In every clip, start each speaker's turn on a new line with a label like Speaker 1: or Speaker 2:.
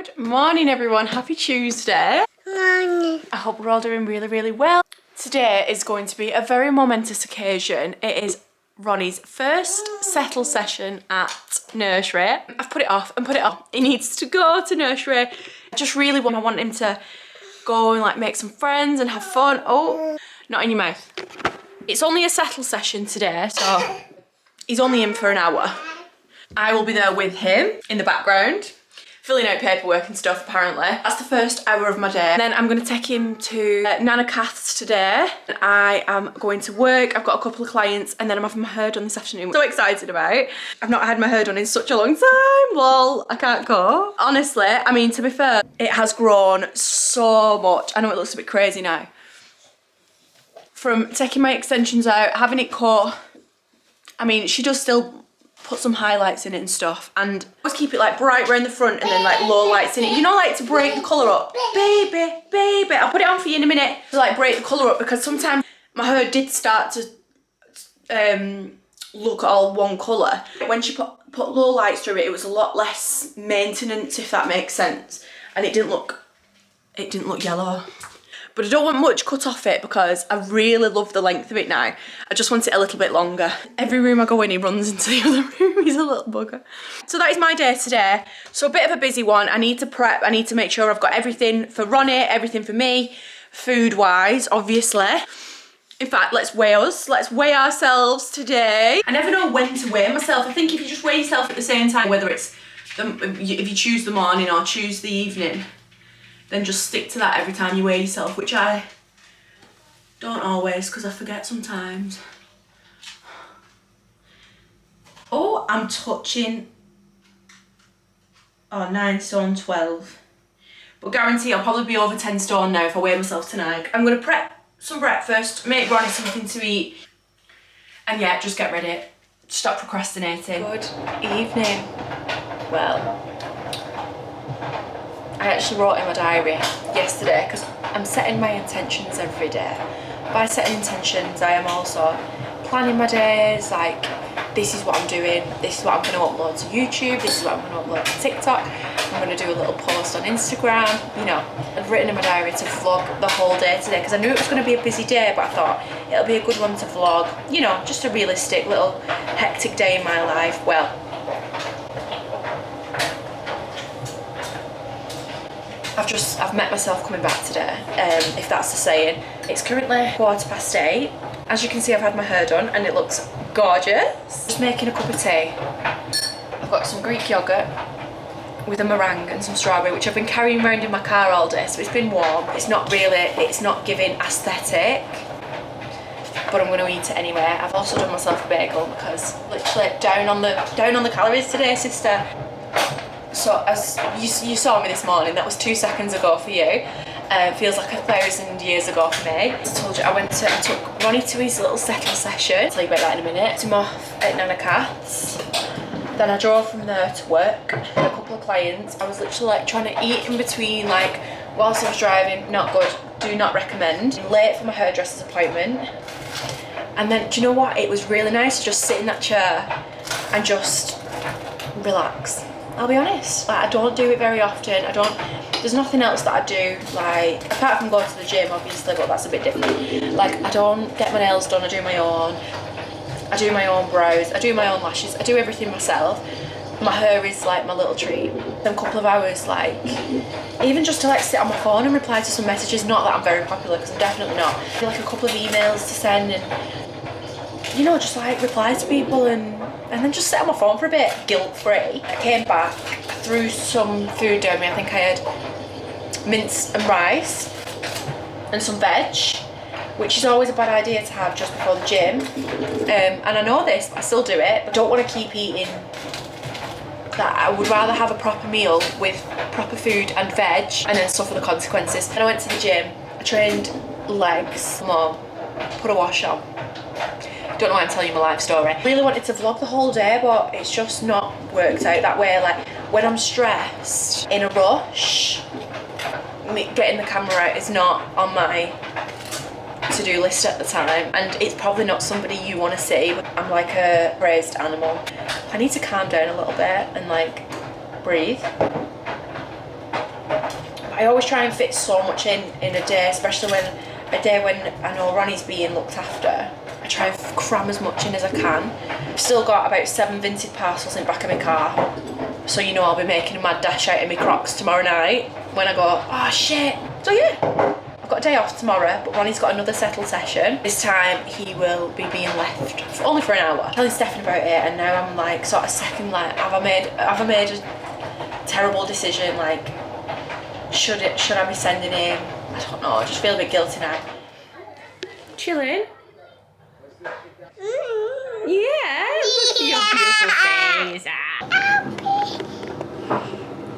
Speaker 1: Good morning everyone, happy Tuesday.
Speaker 2: Morning.
Speaker 1: I hope we're all doing really well. Today is going to be a very momentous occasion. It is Ronnie's first settle session at nursery. I've put it off and put it off. He needs to go to nursery. I just really want him to go and like make some friends and have fun. Oh, not in your mouth. It's only a settle session today, so he's only in for an hour. I will be there with him in the background, filling out paperwork and stuff apparently. That's the first hour of my day. And then I'm going to take him to Nana Kath's today. And I am going to work. I've got a couple of clients and then I'm having my hair done this afternoon. I'm so excited about it. I've not had my hair done in such a long time. Lol, I can't go. Honestly, I mean, to be fair, it has grown so much. I know it looks a bit crazy now. From taking my extensions out, having it cut, I mean, she does still put some highlights in it and stuff, and always keep it like bright around the front and then like low lights in it, you know, like to break the colour up. Baby, I'll put it on for you in a minute to like break the colour up, because sometimes my hair did start to look all one colour. When she put low lights through it, it was a lot less maintenance, if that makes sense, and it didn't look yellow. But I don't want much cut off it because I really love the length of it now. I just want it a little bit longer. Every room I go in, he runs into the other room. He's a little bugger. So that is my day today. So a bit of a busy one. I need to prep. I need to make sure I've got everything for Ronnie, everything for me, food-wise, obviously. In fact, let's weigh us. Let's weigh ourselves today. I never know when to weigh myself. I think if you just weigh yourself at the same time, whether it's if you choose the morning or choose the evening, then just stick to that every time you weigh yourself, which I don't always, because I forget sometimes. Oh, I'm touching 9 stone 12. But guarantee I'll probably be over 10 stone now if I weigh myself tonight. I'm going to prep some breakfast, make Ronnie something to eat, and yeah, just get ready. Stop procrastinating. Good evening. Well, I actually wrote in my diary yesterday because I'm setting my intentions every day. By setting intentions, I am also planning my days, like this is what I'm doing, this is what I'm going to upload to YouTube, this is what I'm going to upload to TikTok, I'm going to do a little post on Instagram, you know. I've written in my diary to vlog the whole day today because I knew it was going to be a busy day, but I thought it'll be a good one to vlog, you know, just a realistic little hectic day in my life. Well, I've met myself coming back today, if that's the saying. It's currently 8:15. As you can see, I've had my hair done and it looks gorgeous. Just making a cup of tea. I've got some Greek yogurt with a meringue and some strawberry, which I've been carrying around in my car all day, so it's been warm. It's not giving aesthetic, but I'm going to eat it anyway. I've also done myself a bagel because literally down on the calories today, sister. So as you saw me this morning, that was 2 seconds ago for you. Feels like 1,000 years ago for me. As I told you, I took Ronnie to his little settle session. I'll tell you about that in a minute. Took him off at Nana Kath's. Then I drove from there to work with a couple of clients. I was literally like trying to eat in between, like whilst I was driving. Not good, do not recommend. I'm late for my hairdresser's appointment. And then, do you know what? It was really nice to just sit in that chair and just relax. I'll be honest, like I don't do it very often. There's nothing else that I do, like, apart from going to the gym obviously, but that's a bit different. Like, I don't get my nails done, I do my own brows, I do my own lashes, I do everything myself. My hair is like my little treat. Then a couple of hours, like, even just to like sit on my phone and reply to some messages, not that I'm very popular, because I'm definitely not. Like a couple of emails to send and, you know, just like reply to people and then just sit on my phone for a bit, guilt-free. I came back, I threw some food down me. I think I had mince and rice and some veg, which is always a bad idea to have just before the gym. And I know this, but I still do it. But I don't want to keep eating that. I would rather have a proper meal with proper food and veg and then suffer the consequences. Then I went to the gym, I trained legs, mom, put a wash on. Don't know why I'm telling you my life story. Really wanted to vlog the whole day, but it's just not worked out that way. Like when I'm stressed, in a rush, getting the camera out is not on my to-do list at the time, and it's probably not somebody you want to see. I'm like a raised animal. I need to calm down a little bit and like breathe. I always try and fit so much in a day, especially when a day when I know Ronnie's being looked after. I try and cram as much in as I can. I've still got about 7 vintage parcels in the back of my car, so you know I'll be making a mad dash out of my Crocs tomorrow night when I go, oh shit. So yeah, I've got a day off tomorrow, but Ronnie's got another settle session. This time he will be being left only for an hour. Telling Stefan about it, and now I'm like sort of second, like, have I made a terrible decision? Like, should I be sending him? I don't know, I just feel a bit guilty now. Chilling? Yeah, look at your beautiful face.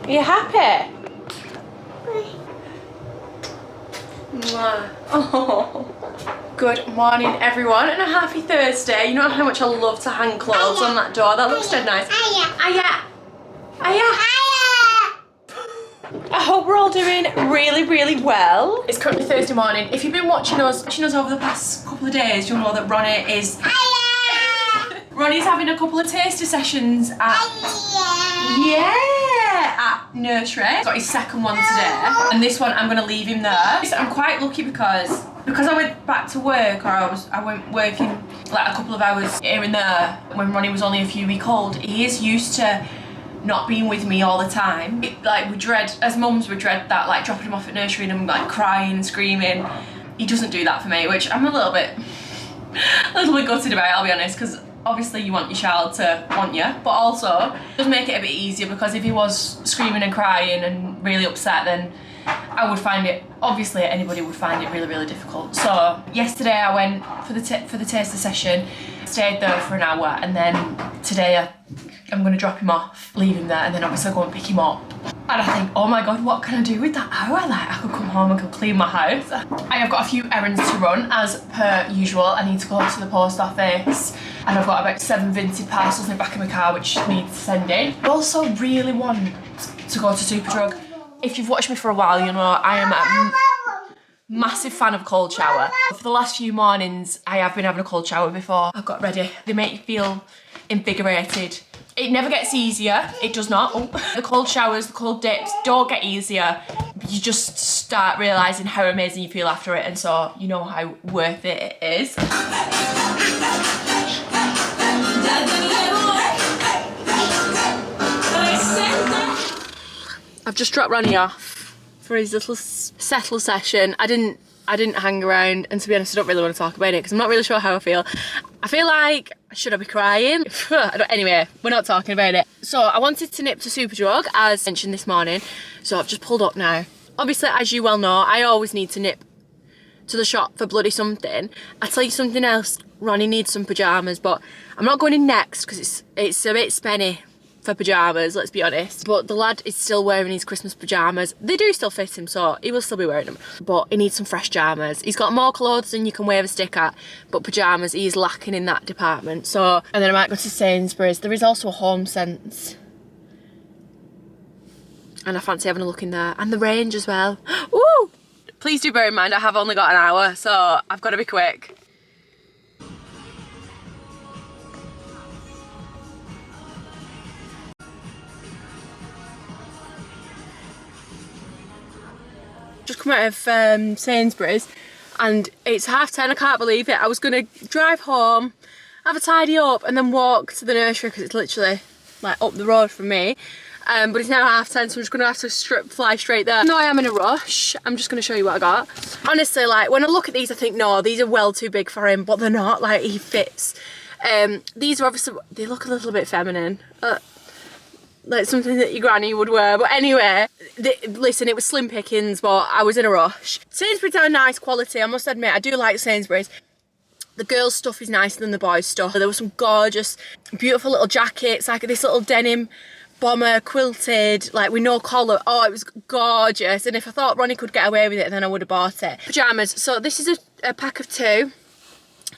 Speaker 1: Are you happy? Oh. Good morning everyone and a happy Thursday. You know how much I love to hang clothes on that door. That looks dead nice. Aya. I hope we're all doing really well. It's currently Thursday morning. If you've been watching us over the past couple of days, you'll know that Ronnie's having a couple of taster sessions at Nursery. He's got his second one today, and this one I'm gonna leave him there. I'm quite lucky because I went back to work, or I went working like a couple of hours here and there when Ronnie was only a few weeks old. He is used to not being with me all the time. As mums we dread that, like dropping him off at nursery and him like crying and screaming. He doesn't do that for me, which I'm a little bit gutted about, I'll be honest, because obviously you want your child to want you, but also it does make it a bit easier, because if he was screaming and crying and really upset, then I would find it, obviously anybody would find it really difficult. So yesterday I went for the taster session, stayed there for an hour, and then today I'm going to drop him off, leave him there, and then obviously go and pick him up. And I think, oh my god, what can I do with that hour? Like, I could come home and could clean my house. I have got a few errands to run, as per usual. I need to go to the post office, and I've got about 7 vintage parcels in the back of my car which needs sending. I also really want to go to Superdrug. If you've watched me for a while, you know I am a massive fan of a cold shower. For the last few mornings, I have been having a cold shower before I've got ready. They make you feel invigorated. It never gets easier, it does not. The cold showers, the cold dips don't get easier. You just start realising how amazing you feel after it, and so you know how worth it is. I've just dropped Ronnie off for his little settle session. I didn't hang around, and to be honest I don't really want to talk about it because I'm not really sure how I feel. I feel like, should I be crying? Anyway, we're not talking about it. So I wanted to nip to Superdrug, as mentioned this morning, so I've just pulled up now. Obviously, as you well know, I always need to nip to the shop for bloody something. I tell you something else, Ronnie needs some pyjamas, but I'm not going in next because it's a bit spenny for pyjamas, let's be honest. But the lad is still wearing his Christmas pyjamas. They do still fit him, so he will still be wearing them. But he needs some fresh pyjamas. He's got more clothes than you can wave a stick at, but pyjamas, he is lacking in that department. So, and then I might go to Sainsbury's. There is also a Home Sense, and I fancy having a look in there. And the Range as well. Woo! Please do bear in mind I have only got an hour, so I've got to be quick. Just come out of Sainsbury's and it's 10:30. I can't believe it. I was gonna drive home, have a tidy up, and then walk to the nursery because it's literally like up the road from me. But it's now 10:30, so I'm just gonna have to fly straight there. No, I am in a rush. I'm just gonna show you what I got. Honestly, like when I look at these, I think no, these are well too big for him, but they're not. Like he fits. These are obviously, they look a little bit feminine. Like something that your granny would wear, but anyway, listen, it was slim pickings, but I was in a rush. Sainsbury's are nice quality, I must admit. I do like Sainsbury's. The girls' stuff is nicer than the boys' stuff. There were some gorgeous, beautiful little jackets, like this little denim bomber quilted, like with no collar. Oh, it was gorgeous, and if I thought Ronnie could get away with it, then I would have bought it. Pyjamas, so this is a pack of 2.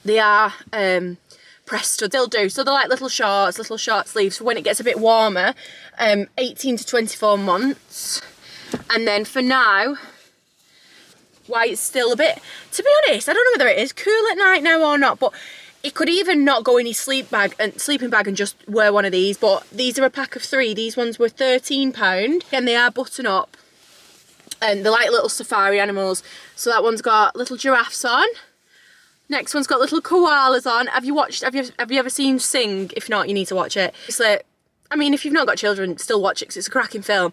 Speaker 1: They are press studs, they'll do. So they're like little short sleeves for when it gets a bit warmer, 18 to 24 months. And then for now, why it's still a bit, to be honest, I don't know whether it is cool at night now or not, but it could even not go in his sleeping bag and just wear one of these. But these are a pack of 3. These ones were £13 and they are button up.
Speaker 2: And they're like little safari animals. So that one's got little giraffes on. Next one's got little koalas on. Have you ever seen Sing? If not, you need to watch it. It's like, I mean, if you've not got children, still watch it because it's a cracking film.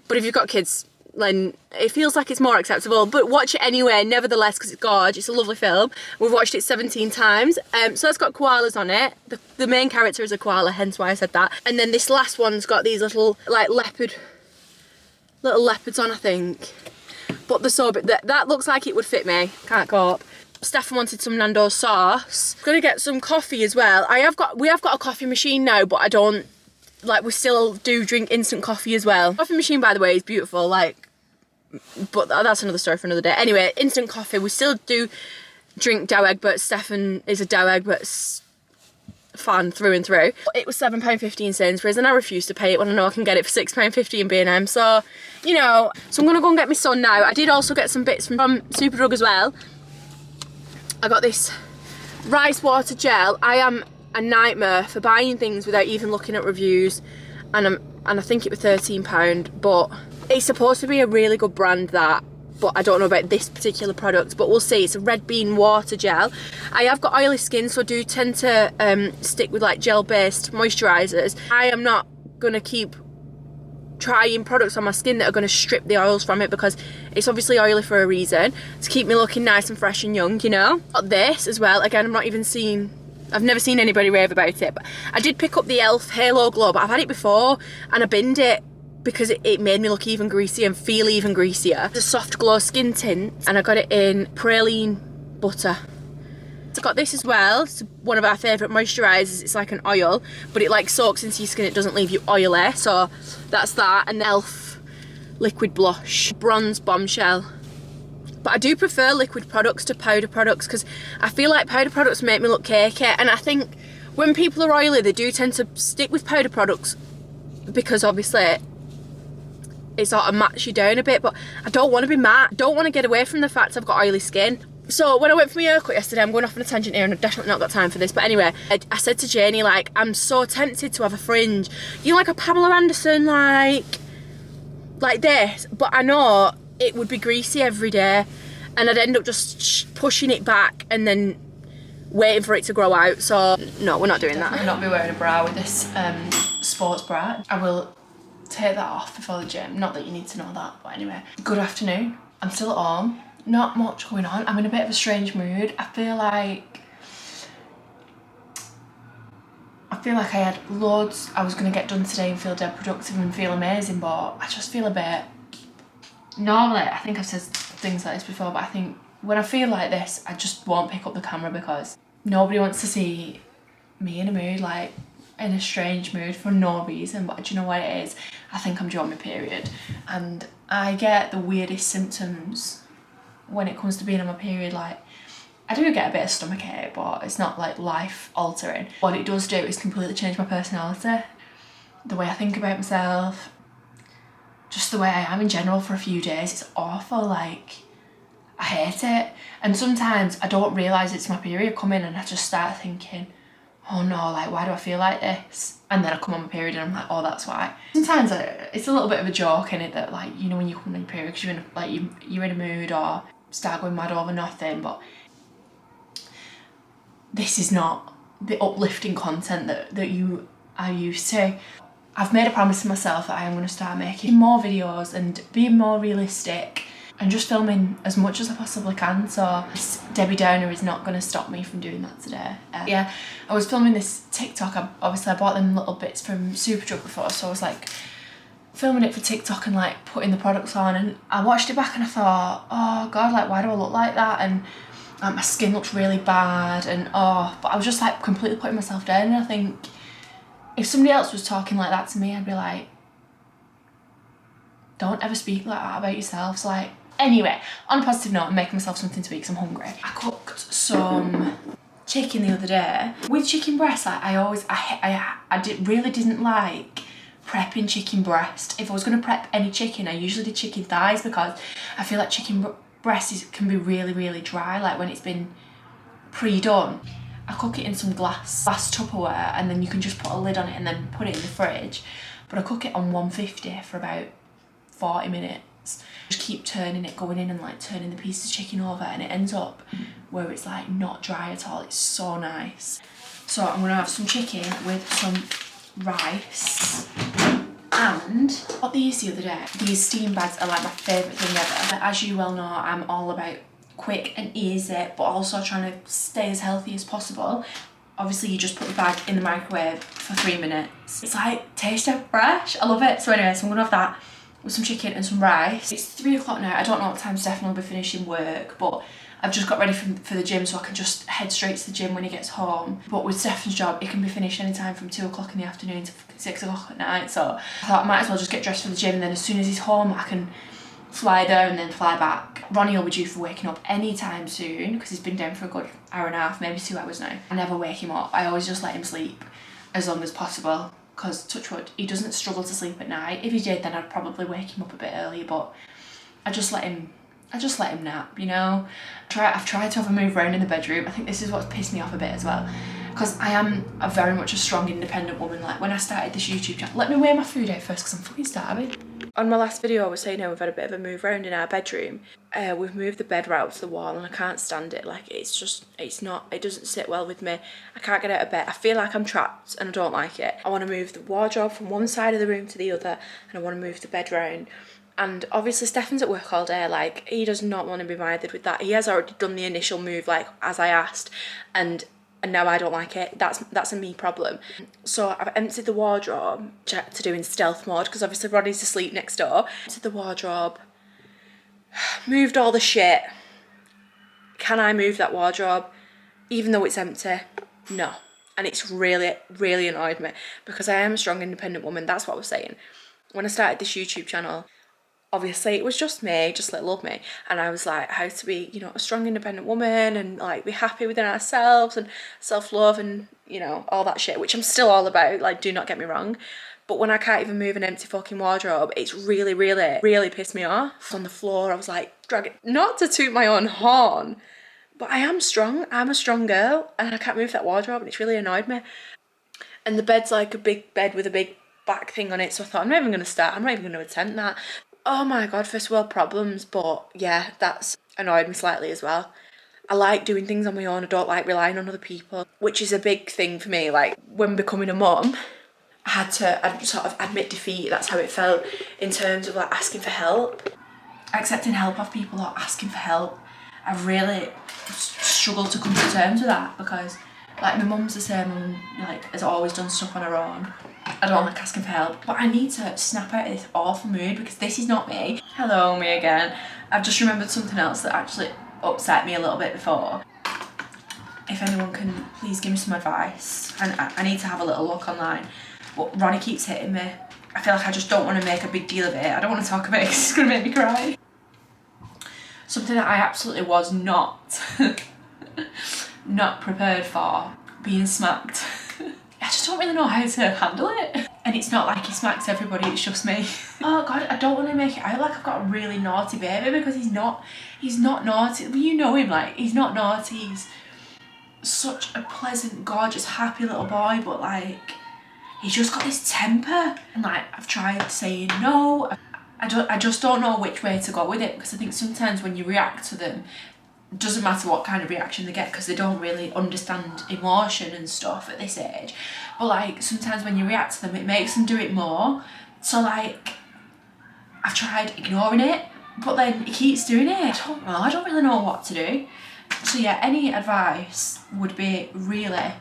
Speaker 2: But if you've got kids, then it feels like it's more acceptable. But watch it anyway, nevertheless, because it's gorgeous. It's a lovely film. We've watched it 17 times. So it's got koalas on it. The main character is a koala, hence why I said that. And then this last one's got these little, like, little leopards on, I think. But they're so big. That looks like it would fit me. Can't cope. Stefan wanted some Nando's sauce. Gonna get some coffee as well. We have got a coffee machine now, but I don't, like, we still do drink instant coffee as well. Coffee machine, by the way, is beautiful, like, but that's another story for another day. Anyway, instant coffee, we still do drink dough egg, but Stefan is a dough egg, but fan through and through. It was £7.50 in Sainsbury's, and I refuse to pay it when I know I can get it for £6.50 in B&M, so, you know. So I'm gonna go and get my son now. I did also get some bits from Superdrug as well. I got this rice water gel. I am a nightmare for buying things without even looking at reviews, and I think it was £13, but it's supposed to be a really good brand, that, but I don't know about this particular product, but we'll see. It's a red bean water gel. I have got oily skin, so I do tend to stick with like gel based moisturisers. I am not gonna keep trying products on my skin that are going to strip the oils from it, because it's obviously oily for a reason, to keep me looking nice and fresh and young, you know. Got this as well. Again, I've never seen anybody rave about it, but I did pick up the e.l.f. Halo Glow, but I've had it before and I binned it because it made me look even greasier and feel even greasier. It's a soft glow skin tint, and I got it in praline butter. So I got this as well. It's one of our favourite moisturisers. It's like an oil, but it like soaks into your skin. It doesn't leave you oily. So that's that. And e.l.f. liquid blush, bronze bombshell. But I do prefer liquid products to powder products, because I feel like powder products make me look cakey. And I think when people are oily, they do tend to stick with powder products because obviously it sort of mats you down a bit. But I don't want to be matte. I don't want to get away from the fact I've got oily skin. So when I went for my haircut yesterday, I'm going off on a tangent here and I've definitely not got time for this, but anyway, I said to Janie, like, I'm so tempted to have a fringe, you know, like a Pamela Anderson, like this, but I know it would be greasy every day, and I'd end up just pushing it back and then waiting for it to grow out. So no, we're not doing that.
Speaker 1: I'll not be wearing a bra with this sports bra. I will take that off before the gym. Not that you need to know that, but anyway. Good afternoon. I'm still at home. Not much going on. I'm in a bit of a strange mood. I feel like I had loads I was going to get done today and feel dead productive and feel amazing, but I just feel a bit... Normally, I think I've said things like this before, but I think when I feel like this, I just won't pick up the camera because nobody wants to see me in a mood, like in a strange mood for no reason. But do you know what it is? I think I'm due on my period, and I get the weirdest symptoms when it comes to being on my period. Like, I do get a bit of stomach ache, but it's not like life altering. What it does do is completely change my personality, the way I think about myself, just the way I am in general for a few days. It's awful, like, I hate it. And sometimes I don't realise it's my period coming and I just start thinking, oh no, like, why do I feel like this? And then I come on my period and I'm like, oh, that's why. Sometimes it's a little bit of a joke in it that, like, you know, when you come on your period because you're in a mood or start going mad over nothing, but this is not the uplifting content that you are used to. I've made a promise to myself that I am going to start making more videos and being more realistic and just filming as much as I possibly can. So this Debbie Downer is not going to stop me from doing that today. Yeah, I was filming this TikTok. I bought them little bits from Superdrug before, so I was like filming it for TikTok and like putting the products on, and I watched it back and I thought, oh god, like, why do I look like that? And my skin looks really bad, and but I was just like completely putting myself down. And I think if somebody else was talking like that to me, I'd be like, don't ever speak like that about yourself. So like, anyway, on a positive note, I'm making myself something to eat because I'm hungry. I cooked some chicken the other day with chicken breast. Like, I really didn't like prepping chicken breast. If I was going to prep any chicken, I usually did chicken thighs, because I feel like chicken breast can be really, really dry, like when it's been pre-done. I cook it in some glass Tupperware, and then you can just put a lid on it and then put it in the fridge. But I cook it on 150 for about 40 minutes. Just keep turning it, going in and like turning the pieces of chicken over, and it ends up where it's like not dry at all. It's so nice. So I'm gonna have some chicken with some rice. And I got these the other day. These steam bags are like my favourite thing ever. As you well know, I'm all about quick and easy, but also trying to stay as healthy as possible. Obviously, you just put the bag in the microwave for 3 minutes. It's like tasty fresh. I love it. So anyway, so I'm gonna have that with some chicken and some rice. It's 3 o'clock now. I don't know what time Stefan will be finishing work, but I've just got ready for the gym so I can just head straight to the gym when he gets home. But with Stefan's job, it can be finished anytime from 2 o'clock in the afternoon to 6 o'clock at night. So I thought I might as well just get dressed for the gym, and then as soon as he's home, I can fly there and then fly back. Ronnie will be due for waking up anytime soon because he's been down for a good hour and a half, maybe 2 hours now. I never wake him up. I always just let him sleep as long as possible because, touch wood, he doesn't struggle to sleep at night. If he did, then I'd probably wake him up a bit earlier, but I just let him nap, you know. I've tried to have a move around in the bedroom. I think this is what's pissed me off a bit as well, because I am very much a strong independent woman. Like when I started this YouTube channel, let me weigh my food out first because I'm fucking starving. On my last video I was saying how we've had a bit of a move around in our bedroom. We've moved the bed right up to the wall and I can't stand it. Like it doesn't sit well with me. I can't get out of bed. I feel like I'm trapped and I don't like it. I want to move the wardrobe from one side of the room to the other, and I want to move the bed round. And obviously Stefan's at work all day, like he does not want to be bothered with that. He has already done the initial move, like as I asked, and now I don't like it. That's a me problem. So I've emptied the wardrobe to do in stealth mode because obviously Ronnie's asleep next door. Emptied the wardrobe, moved all the shit. Can I move that wardrobe even though it's empty? No. And it's really, really annoyed me because I am a strong independent woman. That's what I was saying. When I started this YouTube channel, obviously it was just me, just little old me, and I was like how to be, you know, a strong independent woman and like be happy within ourselves and self-love and, you know, all that shit, which I'm still all about, like do not get me wrong. But when I can't even move an empty fucking wardrobe, it's really, really, really pissed me off. On the floor I was like dragging, not to toot my own horn, but I am strong, I'm a strong girl, and I can't move that wardrobe and it's really annoyed me. And the bed's like a big bed with a big back thing on it, so I thought I'm not even going to attempt that. Oh my god, first world problems. But yeah, that's annoyed me slightly as well. I like doing things on my own. I don't like relying on other people, which is a big thing for me. Like when becoming a mum, I'd sort of admit defeat. That's how it felt in terms of like asking for help, accepting help off people or asking for help. I really struggled to come to terms with that because like my mum's the same and like has always done stuff on her own. I don't like asking for help, but I need to snap out of this awful mood because this is not me. Hello, me again. I've just remembered something else that actually upset me a little bit before. If anyone can please give me some advice, and I need to have a little look online, but Ronnie keeps hitting me. I feel like I just don't want to make a big deal of it. I don't want to talk about it because it's going to make me cry. Something that I absolutely was not prepared for, being smacked. I just don't really know how to handle it. And it's not like he smacks everybody, it's just me. Oh god, I don't want to make it out like I've got a really naughty baby because he's not naughty. Well, you know him, like, he's not naughty. He's such a pleasant, gorgeous, happy little boy, but like, he's just got this temper. And like, I've tried saying no. I just don't know which way to go with it because I think sometimes when you react to them, it doesn't matter what kind of reaction they get because they don't really understand emotion and stuff at this age. But like sometimes when you react to them, it makes them do it more. So like I've tried ignoring it, but then he keeps doing it. I don't really know what to do. So yeah, any advice would be really,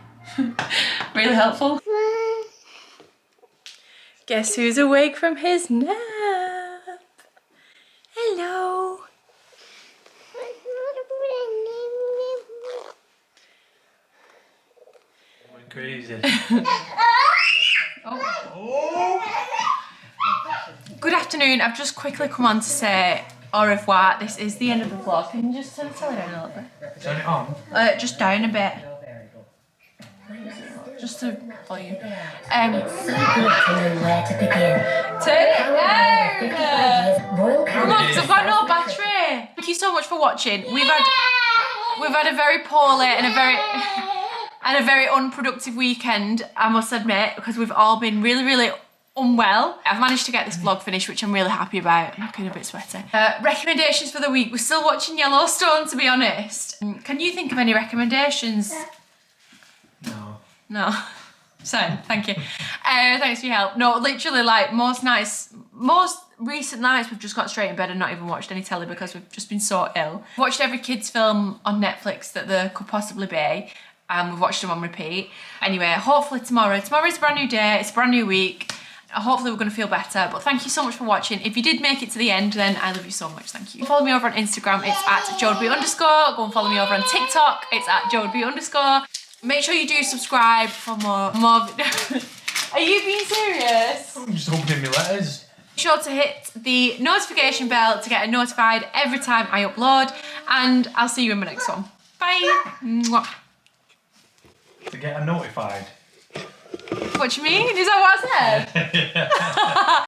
Speaker 1: really helpful. Guess who's awake from his nap? Hello.
Speaker 3: Crazy.
Speaker 1: Oh. Good afternoon. I've just quickly come on to say au revoir. This is the end of the vlog. Can you just turn the telly down a little bit?
Speaker 3: Turn it on.
Speaker 1: Just down a bit. Just to volume. Turn it down. Come on, because I've got no battery. Thank you so much for watching. We've had a very poorly and a very unproductive weekend, I must admit, because we've all been really, really
Speaker 2: unwell. I've managed to get this vlog finished, which I'm really happy about. I'm looking a bit sweaty. Recommendations for the week. We're still watching Yellowstone, to be honest. Can you think of any recommendations? No. So, thank you. Thanks for your help. No, literally, like, most recent nights we've just got straight in bed and not even watched any telly because we've just been so ill. Watched every kids film on Netflix that there could possibly be, and we've watched them on repeat. Anyway, hopefully tomorrow's a brand new day, it's a brand new week. Hopefully we're going to feel better, but thank you so much for watching. If you did make it to the end, then I love you so much, thank you. Follow me over on Instagram, it's at @JoDB_. Go and follow me over on TikTok, it's at @JoDB_. Make sure you do subscribe for more videos. Are you being serious?
Speaker 3: I'm just opening my letters.
Speaker 2: Be sure to hit the notification bell to get notified every time I upload, and I'll see you in my next one. Bye. Mwah.
Speaker 3: To get notified.
Speaker 2: What do you mean? Is that what I said?